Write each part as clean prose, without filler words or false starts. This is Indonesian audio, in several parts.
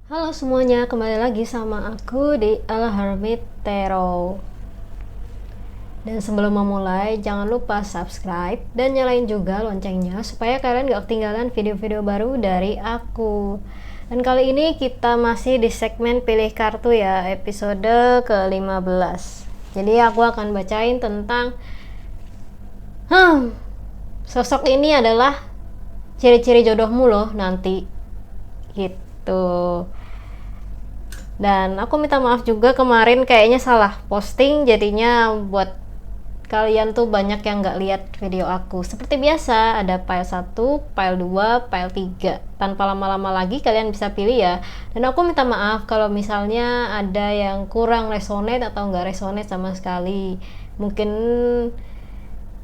Halo semuanya, kembali lagi sama aku di Al Hermit Tarot. Dan sebelum memulai, jangan lupa subscribe dan nyalain juga loncengnya supaya kalian gak ketinggalan video-video baru dari aku. Dan kali ini kita masih di segmen pilih kartu ya, episode ke-15. Jadi aku akan bacain tentang sosok ini adalah ciri-ciri jodohmu loh nanti. Gitu. Dan aku minta maaf juga kemarin kayaknya salah posting, jadinya buat kalian tuh banyak yang gak lihat video aku. Seperti biasa, ada file 1, file 2, file 3. Tanpa lama-lama lagi kalian bisa pilih ya. Dan aku minta maaf kalau misalnya ada yang kurang resonate atau gak resonate sama sekali. Mungkin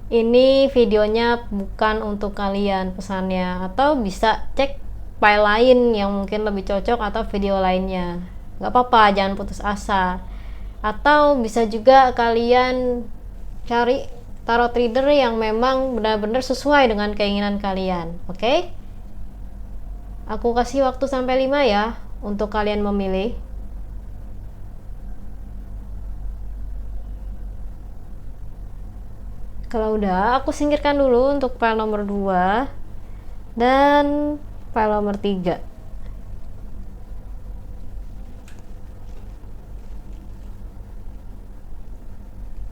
ini videonya bukan untuk kalian pesannya, atau bisa cek file lain yang mungkin lebih cocok atau video lainnya. Gak apa-apa, jangan putus asa. Atau bisa juga kalian cari tarot reader yang memang benar-benar sesuai dengan keinginan kalian. Oke? Aku kasih waktu sampai 5 ya untuk kalian memilih. Kalau udah, aku singkirkan dulu untuk file nomor 2 dan file nomor 3.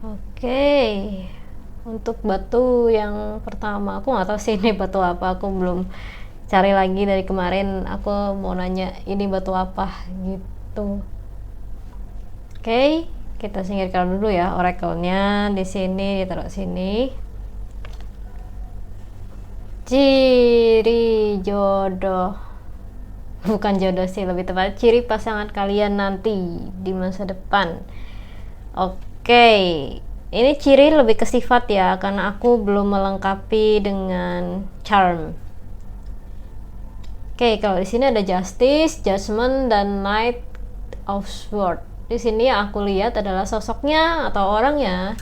Oke, untuk batu yang pertama, aku nggak tahu sih ini batu apa, aku belum cari lagi dari kemarin. Aku mau nanya ini batu apa gitu. Oke, kita singkirkan dulu ya oracle-nya. Di sini ditaruh sini. Ciri jodoh, bukan jodoh sih, lebih tepat ciri pasangan kalian nanti di masa depan. Oke, ini ciri lebih ke sifat ya, karena aku belum melengkapi dengan charm. Oke, kalau di sini ada justice, judgment, dan knight of sword. Di sini yang aku lihat adalah sosoknya atau orangnya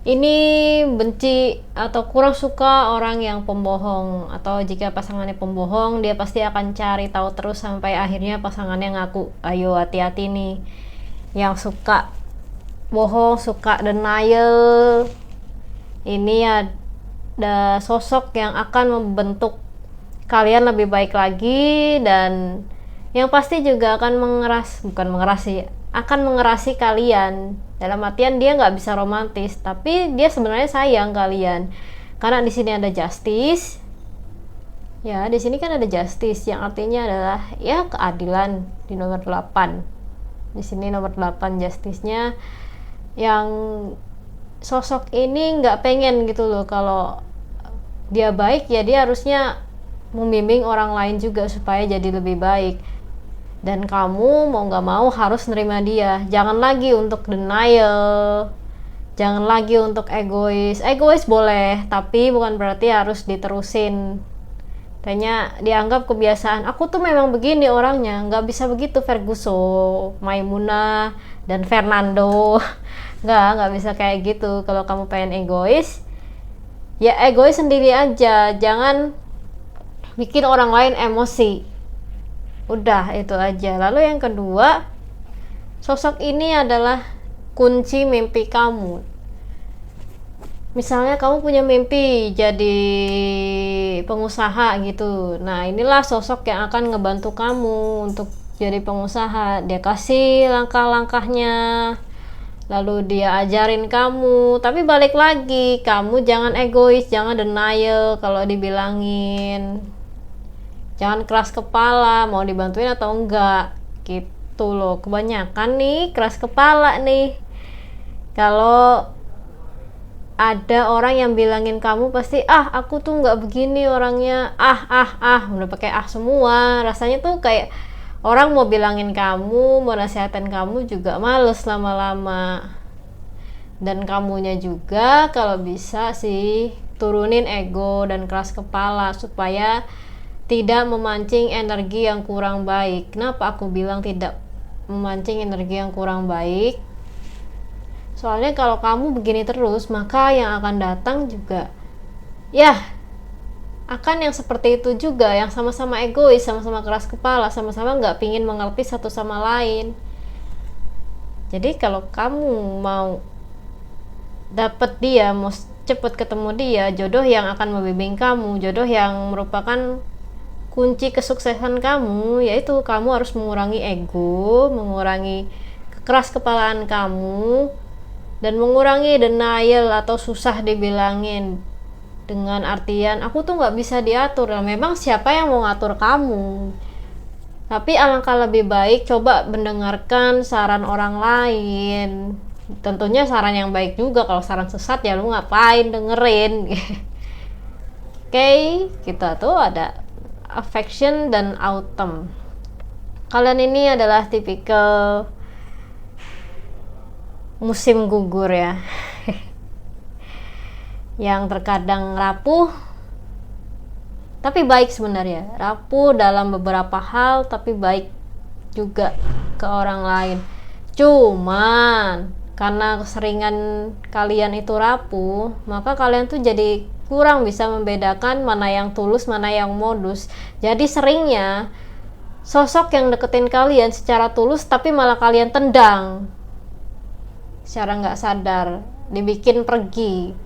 ini benci atau kurang suka orang yang pembohong, atau jika pasangannya pembohong dia pasti akan cari tahu terus sampai akhirnya pasangannya ngaku. Ayo hati-hati nih yang suka bohong, suka denial. Ini ada sosok yang akan membentuk kalian lebih baik lagi, dan yang pasti juga akan akan mengerasi kalian. Dalam artian dia nggak bisa romantis, tapi dia sebenarnya sayang kalian. Karena di sini ada justice. Ya, di sini kan ada justice yang artinya adalah ya keadilan di nomor 8. Di sini nomor 8 justice-nya, yang sosok ini nggak pengen gitu loh kalau dia baik, ya dia harusnya membimbing orang lain juga supaya jadi lebih baik. Dan kamu mau nggak mau harus nerima dia. Jangan lagi untuk denial, jangan lagi untuk egois boleh, tapi bukan berarti harus diterusin. Tanya dianggap kebiasaan, aku tuh memang begini orangnya, nggak bisa begitu Ferguson, Maimuna, dan Fernando. Nggak bisa kayak gitu. Kalau kamu pengen egois, ya egois sendiri aja, jangan bikin orang lain emosi. Udah itu aja. Lalu yang kedua, sosok ini adalah kunci mimpi kamu. Misalnya kamu punya mimpi jadi pengusaha gitu. Nah, inilah sosok yang akan ngebantu kamu untuk jadi pengusaha. Dia kasih langkah-langkahnya, lalu dia ajarin kamu. Tapi balik lagi, kamu jangan egois, jangan denial kalau dibilangin. Jangan keras kepala, mau dibantuin atau enggak gitu loh. Kebanyakan nih keras kepala nih. Kalau ada orang yang bilangin kamu, pasti aku tuh nggak begini orangnya, udah pakai semua. Rasanya tuh kayak orang mau bilangin kamu, mau nasihatin kamu juga males lama-lama. Dan kamunya juga kalau bisa sih turunin ego dan keras kepala supaya tidak memancing energi yang kurang baik. Kenapa aku bilang tidak memancing energi yang kurang baik? Soalnya kalau kamu begini terus, maka yang akan datang juga ya akan yang seperti itu juga, yang sama-sama egois, sama-sama keras kepala, sama-sama nggak pingin mengerti satu sama lain. Jadi kalau kamu mau dapet dia, mau cepet ketemu dia, jodoh yang akan membimbing kamu, jodoh yang merupakan kunci kesuksesan kamu, yaitu kamu harus mengurangi ego, mengurangi keras kepalaan kamu, dan mengurangi denial atau susah dibilangin, dengan artian aku tuh nggak bisa diatur. Nah, memang siapa yang mau ngatur kamu? Tapi alangkah lebih baik coba mendengarkan saran orang lain. Tentunya saran yang baik juga. Kalau saran sesat ya lu ngapain dengerin. Oke, kita tuh ada affection dan autumn. Kalian ini adalah tipikal musim gugur ya. Yang terkadang rapuh tapi baik sebenarnya. Rapuh dalam beberapa hal tapi baik juga ke orang lain. Cuman karena keseringan kalian itu rapuh, maka kalian tuh jadi kurang bisa membedakan mana yang tulus, mana yang modus. Jadi seringnya sosok yang deketin kalian secara tulus tapi malah kalian tendang secara nggak sadar, dibikin pergi,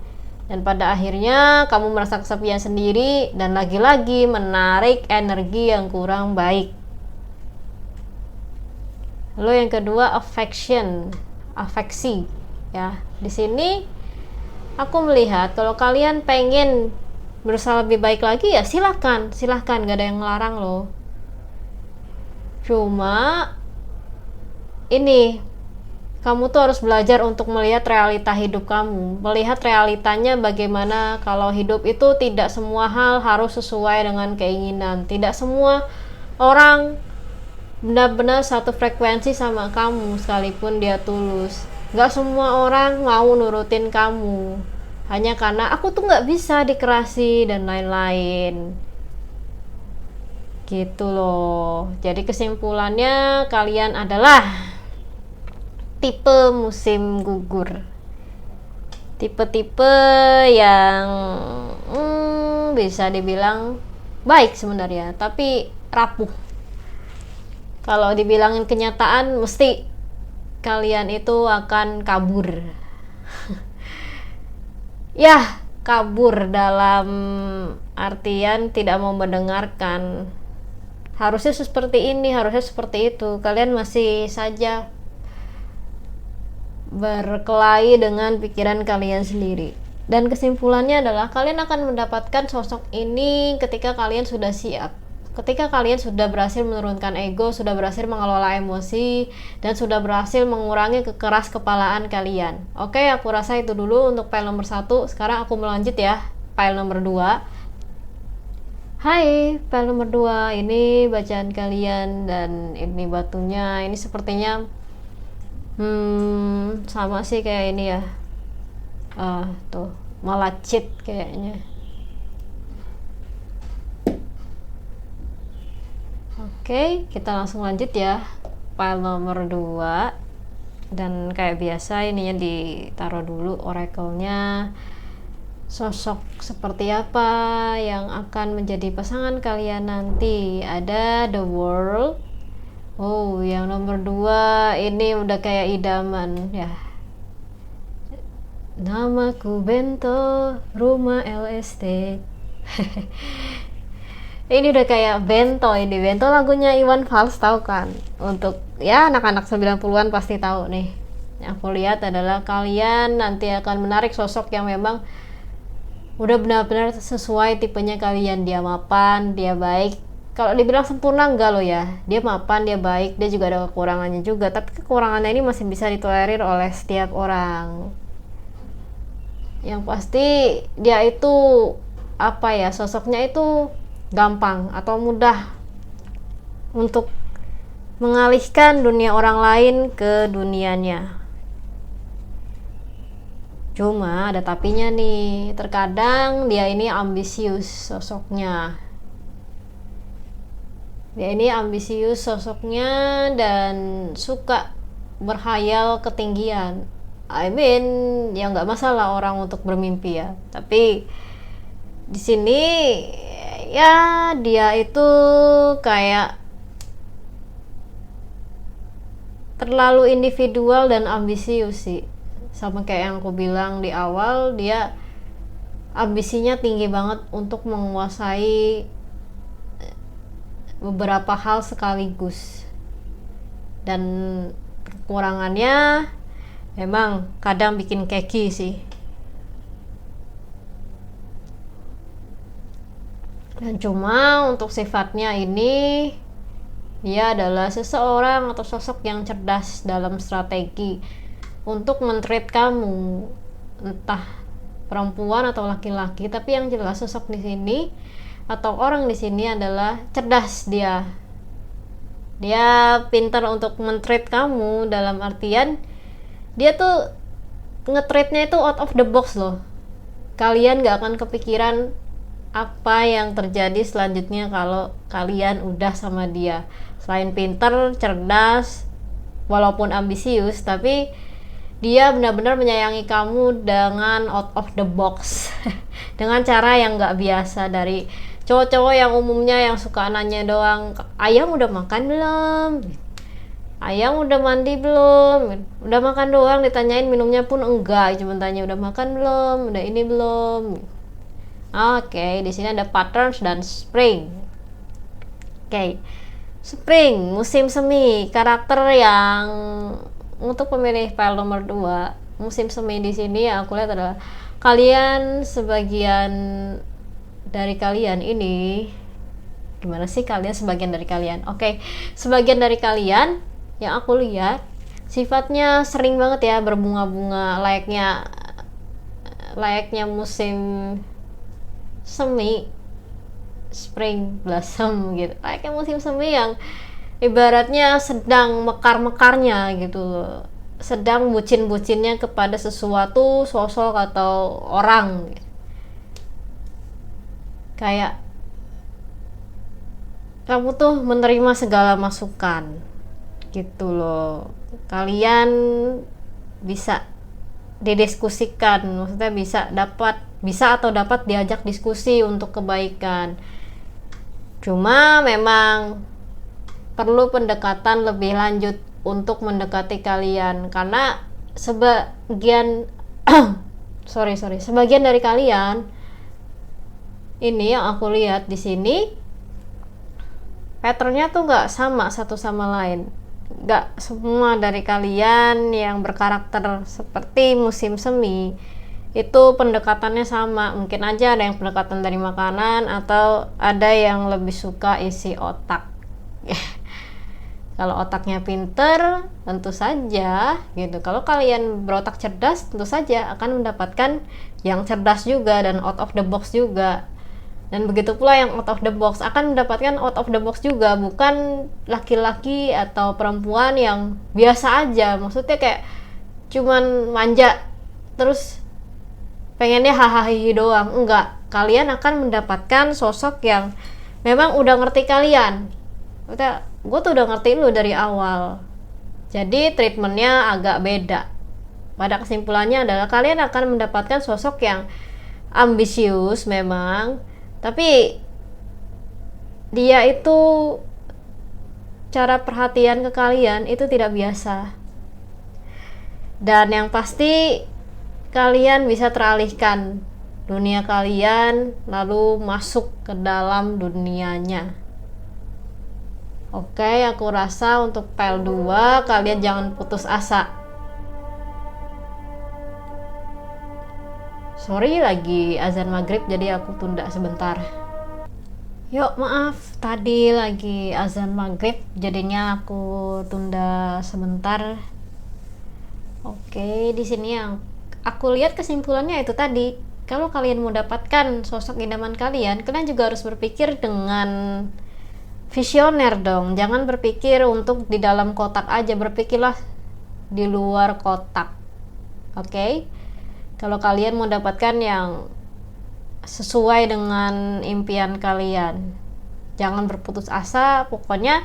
dan pada akhirnya kamu merasa kesepian sendiri dan lagi-lagi menarik energi yang kurang baik. Lalu yang kedua, affection, afeksi ya. Di sini aku melihat kalau kalian pengen berusaha lebih baik lagi ya silahkan, gak ada yang ngelarang loh. Cuma ini, kamu tuh harus belajar untuk melihat realita hidup kamu, melihat realitanya bagaimana. Kalau hidup itu tidak semua hal harus sesuai dengan keinginan, tidak semua orang benar-benar satu frekuensi sama kamu sekalipun dia tulus. Gak semua orang mau nurutin kamu hanya karena aku tuh gak bisa dikerasi dan lain-lain gitu loh. Jadi kesimpulannya kalian adalah tipe musim gugur, tipe-tipe yang bisa dibilang baik sebenarnya tapi rapuh. Kalau dibilangin kenyataan mesti kalian itu akan kabur. Ya, kabur dalam artian tidak mau mendengarkan. Harusnya seperti ini, harusnya seperti itu. Kalian masih saja berkelahi dengan pikiran kalian sendiri. Dan kesimpulannya adalah kalian akan mendapatkan sosok ini ketika kalian sudah siap, ketika kalian sudah berhasil menurunkan ego, sudah berhasil mengelola emosi, dan sudah berhasil mengurangi kekeras kepalaan kalian. Oke, aku rasa itu dulu untuk file nomor 1. Sekarang aku melanjut ya, file nomor 2. Hai, file nomor 2, ini bacaan kalian dan ini batunya. Ini sepertinya sama sih kayak ini ya. Tuh malah cheat kayaknya. Oke, kita langsung lanjut ya, file nomor 2. Dan kayak biasa ininya ditaruh dulu oracle-nya. Sosok seperti apa yang akan menjadi pasangan kalian nanti. Ada the world. Oh, yang nomor 2 ini udah kayak idaman ya. Namaku Bento, rumah LST. Ini udah kayak Bento. Ini Bento lagunya Iwan Fals, tahu kan? Untuk ya anak-anak 90-an pasti tahu nih. Yang aku lihat adalah kalian nanti akan menarik sosok yang memang udah benar-benar sesuai tipenya kalian. Dia mapan, dia baik. Kalau dibilang sempurna enggak loh ya. Dia mapan, dia baik, dia juga ada kekurangannya juga. Tapi kekurangannya ini masih bisa ditolerir oleh setiap orang. Yang pasti dia itu apa ya, sosoknya itu gampang atau mudah untuk mengalihkan dunia orang lain ke dunianya. Cuma ada tapinya nih, terkadang dia ini ambisius sosoknya. Dia ini ambisius sosoknya dan suka berhayal ketinggian. I mean, ya nggak masalah orang untuk bermimpi ya. Tapi di sini ya dia itu kayak terlalu individual dan ambisius sih. Sama kayak yang aku bilang di awal, dia ambisinya tinggi banget untuk menguasai beberapa hal sekaligus. Dan kekurangannya memang kadang bikin keki sih. Dan cuma untuk sifatnya ini, dia adalah seseorang atau sosok yang cerdas dalam strategi untuk men-treat kamu, entah perempuan atau laki-laki. Tapi yang jelas sosok di sini atau orang di sini adalah cerdas. Dia pintar untuk men-treat kamu, dalam artian dia tuh nge-treatnya itu out of the box loh. Kalian gak akan kepikiran apa yang terjadi selanjutnya kalau kalian udah sama dia. Selain pintar, cerdas, walaupun ambisius, tapi dia benar-benar menyayangi kamu dengan out of the box dengan cara yang gak biasa. Dari cowok-cowok yang umumnya yang suka nanya doang, ayam udah makan belum, ayam udah mandi belum, udah makan doang, ditanyain minumnya pun enggak, cuma tanya udah makan belum, udah ini belum. Oke, di sini ada patterns dan spring. Oke, spring, musim semi, karakter yang untuk pemilih file nomor 2, musim semi di sini yang aku lihat adalah kalian, sebagian dari kalian ini, gimana sih kalian sebagian dari kalian? Oke, sebagian dari kalian yang aku lihat sifatnya sering banget ya berbunga-bunga, layaknya musim semi, spring blossom gitu, layaknya musim semi yang ibaratnya sedang mekar-mekarnya gitu loh, sedang bucin-bucinnya kepada sesuatu, sosok atau orang. Kayak kamu tuh menerima segala masukan gitu loh. Kalian bisa didiskusikan, maksudnya bisa atau dapat diajak diskusi untuk kebaikan. Cuma memang perlu pendekatan lebih lanjut untuk mendekati kalian, karena sebagian sebagian dari kalian ini yang aku lihat di sini patternnya tuh nggak sama satu sama lain. Nggak semua dari kalian yang berkarakter seperti musim semi itu pendekatannya sama. Mungkin aja ada yang pendekatan dari makanan, atau ada yang lebih suka isi otak. Kalau otaknya pinter, tentu saja gitu. Kalau kalian berotak cerdas, tentu saja akan mendapatkan yang cerdas juga dan out of the box juga. Dan begitu pula yang out of the box akan mendapatkan out of the box juga, bukan laki-laki atau perempuan yang biasa aja. Maksudnya kayak cuman manja terus pengennya hahaha doang. Enggak, kalian akan mendapatkan sosok yang memang udah ngerti kalian. Maksudnya, gue tuh udah ngertiin lu dari awal. Jadi treatmentnya agak beda. Pada kesimpulannya adalah kalian akan mendapatkan sosok yang ambisius memang, tapi dia itu cara perhatian ke kalian itu tidak biasa. Dan yang pasti kalian bisa teralihkan dunia kalian lalu masuk ke dalam dunianya. Oke, aku rasa untuk file 2 kalian jangan putus asa. Sorry, lagi azan maghrib jadi aku tunda sebentar. Yuk, maaf, tadi lagi azan maghrib jadinya aku tunda sebentar. Oke, di sini yang aku lihat kesimpulannya itu tadi. Kalau kalian mau dapatkan sosok idaman kalian juga harus berpikir dengan visioner dong. Jangan berpikir untuk di dalam kotak aja, berpikirlah di luar kotak. Oke? Kalau kalian mau dapatkan yang sesuai dengan impian kalian, jangan berputus asa, pokoknya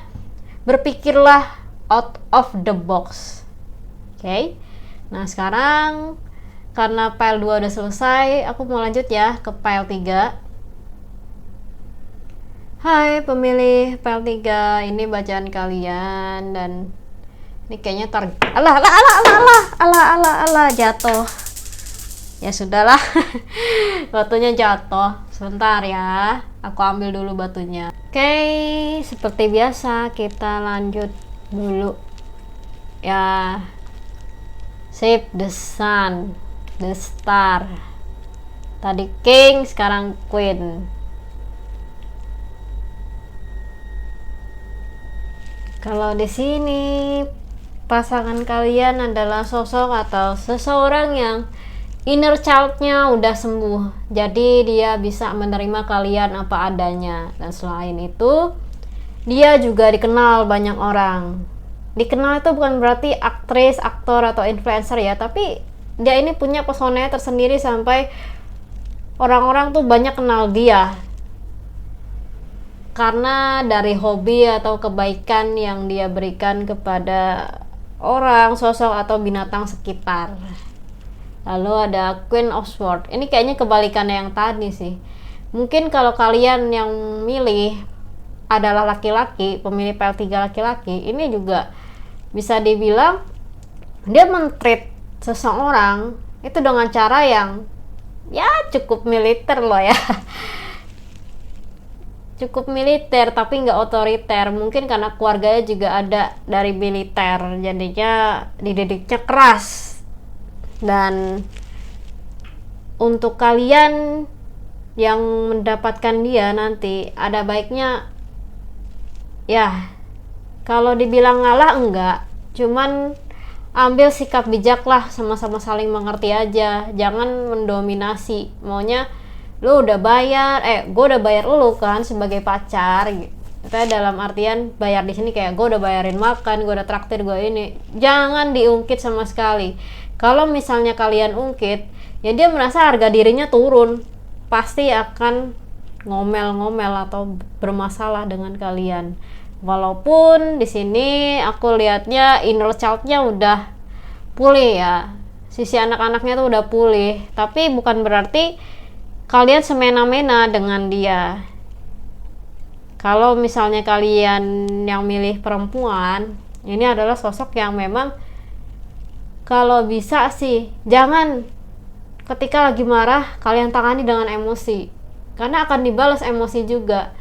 berpikirlah out of the box. Oke? Nah, sekarang karena file 2 udah selesai, aku mau lanjut ya ke file 3. Hai pemilih PL3, ini bacaan kalian. Dan ini kayaknya alah jatuh. Ya sudahlah. Batunya jatuh. Sebentar ya, aku ambil dulu batunya. Oke, seperti biasa kita lanjut dulu ya. Save the sun, the star. Tadi king, sekarang queen. Kalau di sini pasangan kalian adalah sosok atau seseorang yang inner child-nya udah sembuh, jadi dia bisa menerima kalian apa adanya. Dan selain itu, dia juga dikenal banyak orang. Dikenal itu bukan berarti aktris, aktor, atau influencer ya, tapi dia ini punya pesona tersendiri sampai orang-orang tuh banyak kenal dia karena dari hobi atau kebaikan yang dia berikan kepada orang, sosok, atau binatang sekitar. Lalu ada Queen of Swords. Ini kayaknya kebalikannya yang tadi sih. Mungkin kalau kalian yang milih adalah laki-laki, pemilih PL3 laki-laki, ini juga bisa dibilang dia men-treat seseorang itu dengan cara yang ya cukup militer loh ya. Cukup militer tapi nggak otoriter, mungkin karena keluarganya juga ada dari militer, jadinya dididiknya keras. Dan untuk kalian yang mendapatkan dia nanti, ada baiknya ya kalau dibilang ngalah enggak, cuman ambil sikap bijak lah, sama-sama saling mengerti aja, jangan mendominasi. Maunya lu udah bayar, gue udah bayar lu kan sebagai pacar gitu. Tapi dalam artian bayar di sini kayak gue udah bayarin makan, gue udah traktir, gue ini. Jangan diungkit sama sekali. Kalau misalnya kalian ungkit, ya dia merasa harga dirinya turun, pasti akan ngomel-ngomel atau bermasalah dengan kalian. Walaupun di sini aku lihatnya inner child-nya udah pulih ya, sisi anak-anaknya tuh udah pulih, tapi bukan berarti kalian semena-mena dengan dia. Kalau misalnya kalian yang milih perempuan, ini adalah sosok yang memang kalau bisa sih jangan ketika lagi marah kalian tangani dengan emosi, karena akan dibalas emosi juga.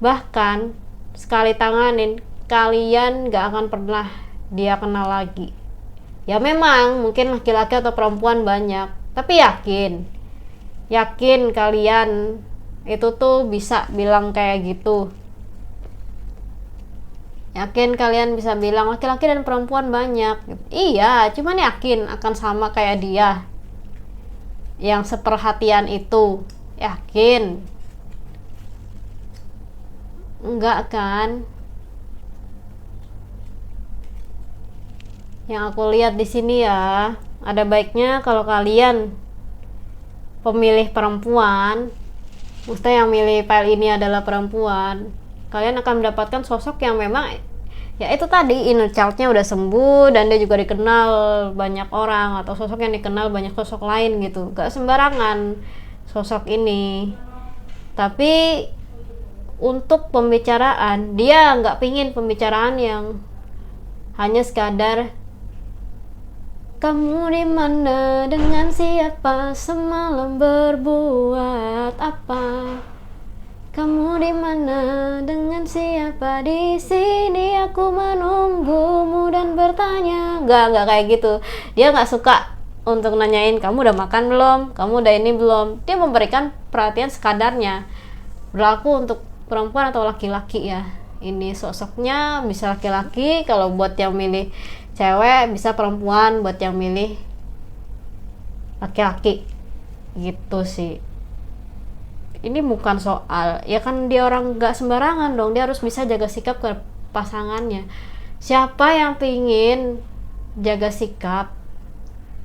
Bahkan sekali tanganin, kalian gak akan pernah dia kenal lagi. Ya memang mungkin laki-laki atau perempuan banyak, tapi yakin kalian itu tuh bisa bilang kayak gitu. Yakin kalian bisa bilang laki-laki dan perempuan banyak. Iya, cuman yakin akan sama kayak dia yang seperhatian itu. Yakin? Enggak kan? Yang aku lihat di sini ya, ada baiknya kalau kalian pemilih perempuan, maksudnya yang milih PL ini adalah perempuan, kalian akan mendapatkan sosok yang memang ya itu tadi, inner child-nya udah sembuh dan dia juga dikenal banyak orang, atau sosok yang dikenal banyak sosok lain gitu. Gak sembarangan sosok ini. Tapi untuk pembicaraan, dia gak pingin pembicaraan yang hanya sekadar kamu di mana, dengan siapa, semalam berbuat apa? Kamu di mana, dengan siapa, di sini aku menunggumu dan bertanya. Nggak kayak gitu. Dia nggak suka untuk nanyain kamu udah makan belum, kamu udah ini belum. Dia memberikan perhatian sekadarnya. Berlaku untuk perempuan atau laki-laki ya. Ini sosoknya bisa laki-laki, kalau buat yang milih cewek bisa perempuan, buat yang milih laki-laki gitu sih. Ini bukan soal ya kan dia orang gak sembarangan dong, dia harus bisa jaga sikap ke pasangannya. Siapa yang pingin jaga sikap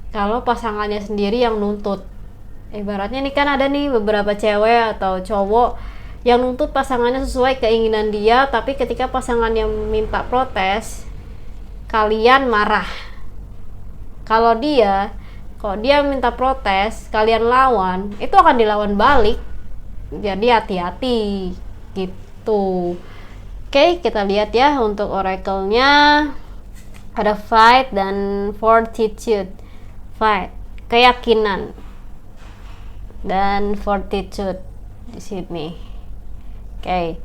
kalau pasangannya sendiri yang nuntut? Ibaratnya nih kan ada nih beberapa cewek atau cowok yang nuntut pasangannya sesuai keinginan dia, tapi ketika pasangannya minta protes, kalian marah. Kalau dia minta protes, kalian lawan, itu akan dilawan balik. Jadi hati-hati. gitu. Oke, kita lihat ya untuk oracle-nya. Ada fight dan fortitude. Fight, keyakinan, dan fortitude di sini. Oke.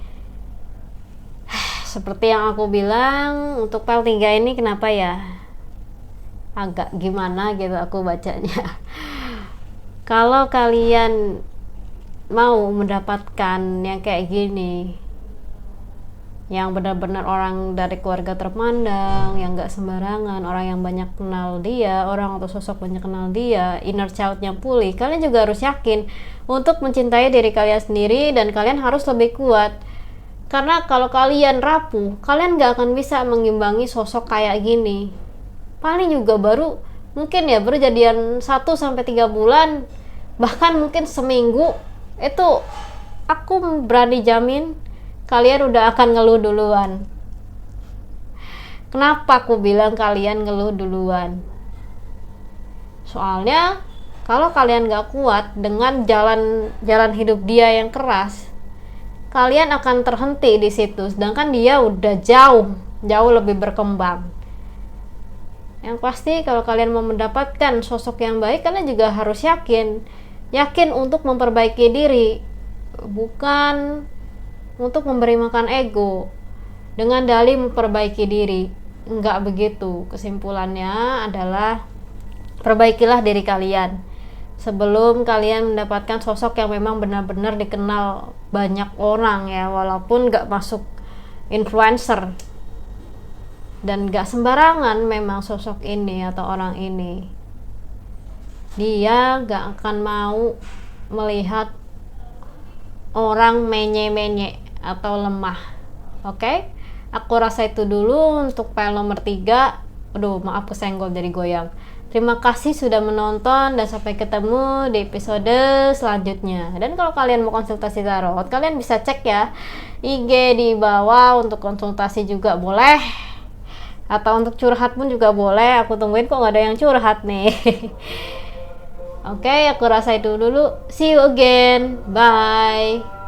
Seperti yang aku bilang, untuk PEL 3 ini kenapa ya agak gimana gitu aku bacanya. Kalau kalian mau mendapatkan yang kayak gini, yang benar-benar orang dari keluarga terpandang, yang gak sembarangan, orang yang banyak kenal dia, orang atau sosok banyak kenal dia, inner child-nya pulih, kalian juga harus yakin untuk mencintai diri kalian sendiri, dan kalian harus lebih kuat. Karena kalau kalian rapuh, kalian gak akan bisa mengimbangi sosok kayak gini. Paling juga baru jadian 1-3 bulan, bahkan mungkin seminggu, itu aku berani jamin kalian udah akan ngeluh duluan. Kenapa aku bilang kalian ngeluh duluan? Soalnya kalau kalian gak kuat dengan jalan hidup dia yang keras, kalian akan terhenti di situ, sedangkan dia udah jauh lebih berkembang. Yang pasti kalau kalian mau mendapatkan sosok yang baik, kalian juga harus yakin untuk memperbaiki diri, bukan untuk memberi makan ego dengan dalih memperbaiki diri. Enggak begitu. Kesimpulannya adalah perbaikilah diri kalian sebelum kalian mendapatkan sosok yang memang benar-benar dikenal banyak orang ya, walaupun gak masuk influencer. Dan gak sembarangan memang sosok ini atau orang ini. Dia gak akan mau melihat orang menye-menye atau lemah. Oke? Aku rasa itu dulu untuk PEL nomor 3. Aduh, maaf kesenggol dari goyang. Terima kasih sudah menonton dan sampai ketemu di episode selanjutnya. Dan kalau kalian mau konsultasi tarot, kalian bisa cek ya IG di bawah untuk konsultasi juga boleh. Atau untuk curhat pun juga boleh. Aku tungguin kok gak ada yang curhat nih. Oke, aku rasa itu dulu. See you again. Bye.